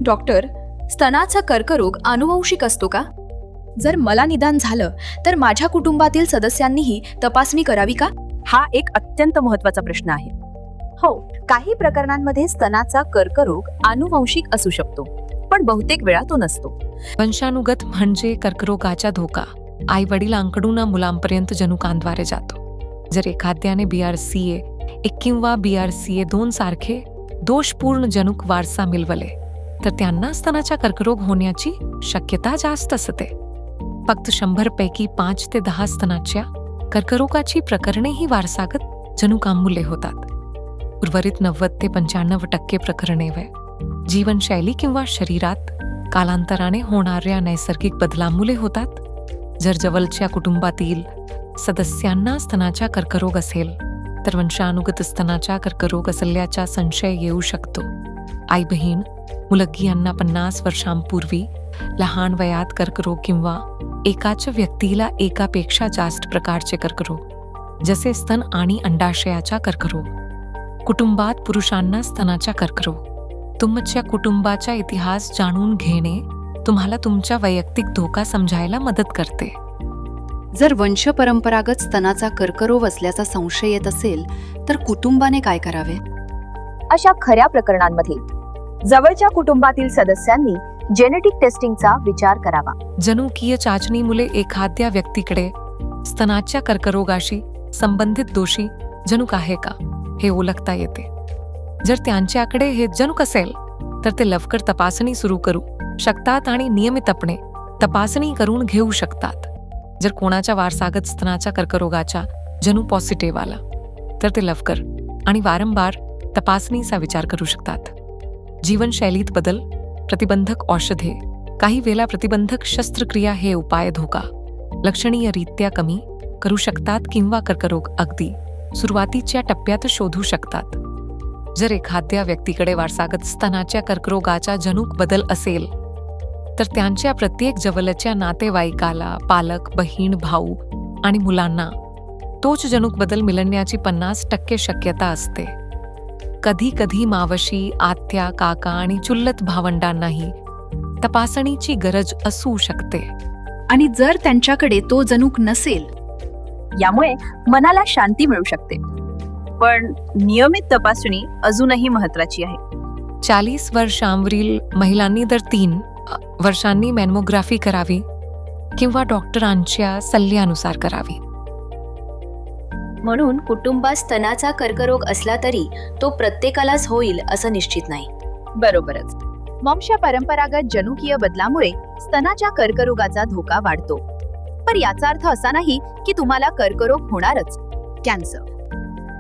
Doctor, स्तनाचा कर्करोग अनुवंशिक असतो का? जर मला निदान झालं तर माझ्या कुटुंबातील सदस्यांनीही तपासणी करावी का? हा एक अत्यंत महत्त्वाचा प्रश्न आहे. हो, काही प्रकरणांमध्ये स्तनाचा कर्करोग अनुवंशिक असू शकतो, पण बहुतेक वेळा तो नसतो. वंशानुगत म्हणजे कर्करोगाचा धोका आई वडिलांकडून मुलांपर्यंत जनुकांद्वारे जातो. जर एखाद्याने BRCA 1 किंवा BRCA 2 सारखे दोषपूर्ण जनुक वारसा मिळवले तर त्यांना स्तनाचा कर्करोग होण्याची शक्यता जास्त असते. फक्त 100 पैकी 5 ते 10 स्तनाच्या कर्करोगाची प्रकरणे ही वारसागत जनुकांमुळे होतात. उर्वरित 90 ते 95% प्रकरणे जीवनशैली किंवा शरीरात कालांतराने होणाऱ्या नैसर्गिक बदलांमुळे होतात. जर जवळच्या कुटुंबातील सदस्यांना स्तनाचा कर्करोग असेल तर वंशानुगत स्तनाचा कर्करोग असल्याचा संशय येऊ शकतो. आई बहीण मुलगी यांना 50 वर्षांपूर्वी लहान वयात कर्करोग किंवा एकाच व्यक्तीला एकापेक्षा जास्त प्रकारचे कर्करोग जसे स्तन आणि अंडाशयाचा कर्करोग. कुटुंबात पुरुषांना स्तनाचा कर्करोग. तुमच्या कुटुंबाचा इतिहास जाणून घेणे तुम्हाला तुमचा वैयक्तिक धोका समजायला मदत करते. जर वंशपरंपरागत स्तनाचा कर्करोग असल्याचा संशय येत असेल तर कुटुंबाने काय करावे? अशा खऱ्या प्रकरणांमध्ये जवळच्या कुटुंबातील सदस्यांनी जेनेटिक टेस्टिंगचा विचार करावा. जनुकीय चाचणीमुळे एखाद्या व्यक्तीकडे स्तनाच्या कर्करोगाशी संबंधित दोषी जनुक आहे का हे ओळखता येते. जर त्यांच्याकडे हे जनुक असेल तर ते लवकर तपासणी सुरू करू शकतात आणि नियमितपणे तपासणी करून घेऊ शकतात. जर कोणाच्या वारसागत स्तनाच्या कर्करोगाचा जनु पॉझिटिव्ह आला तर ते लवकर आणि वारंवार तपासणीचा विचार करू शकतात. जीवनशैलीत बदल, प्रतिबंधक औषधे, काही वेळा प्रतिबंधक शस्त्रक्रिया हे उपाय धोका लक्षणीयरित्या कमी करू शकतात किंवा कर्करोग अगदी सुरुवातीच्या टप्प्यात शोधू शकतात. जर एखाद्या व्यक्तीकडे वारसागत स्तनाच्या कर्करोगाचा जनुक बदल असेल तर त्यांच्या प्रत्येक जवळच्या नातेवाईकाला, पालक, बहीण, भाऊ आणि मुलांना तोच जनुक बदल मिळण्याची 50% शक्यता असते. कधी कधी मावशी, आत्या, काका आणि चुलत भावंडांनाही तपासणीची गरज असू शकते. आणि जर त्यांच्याकडे तो जनुक नसेल यामुळे मनाला शांती मिळू शकते, पण नियमित तपासणी अजूनही महत्त्वाची आहे. 40 वर्षांवरील महिलांनी दर 3 वर्षांनी मॅमोग्राफी करावी किंवा डॉक्टरांच्या सल्ल्यानुसार करावी. म्हणून कुटुंबात स्तनाचा कर्करोग असला तरी तो प्रत्येकालाच होईल असं निश्चित नाही. बरोबरच, वंशपरंपरागत जनुकीय बदलामुळे स्तनाच्या कर्करोगाचा धोका वाढतो. पण याचा अर्थ असा नाही की तुम्हाला कर्करोग होणारच. कॅन्सर.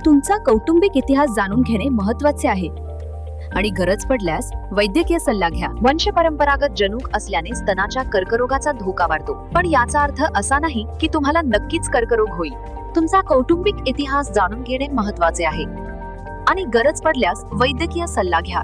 तुमचा कौटुंबिक इतिहास जाणून घेणे महत्त्वाचे आहे आणि गरज पडल्यास वैद्यकीय सल्ला घ्या. वंशपरंपरागत जनुक असल्याने स्तनाच्या कर्करोगाचा धोका वाढतो, पण याचा अर्थ असा नाही की तुम्हाला नक्कीच कर्करोग होईल. तुमचा कौटुंबिक इतिहास जाणून घेणे महत्त्वाचे आहे आणि गरज पडल्यास वैद्यकीय सल्ला घ्या.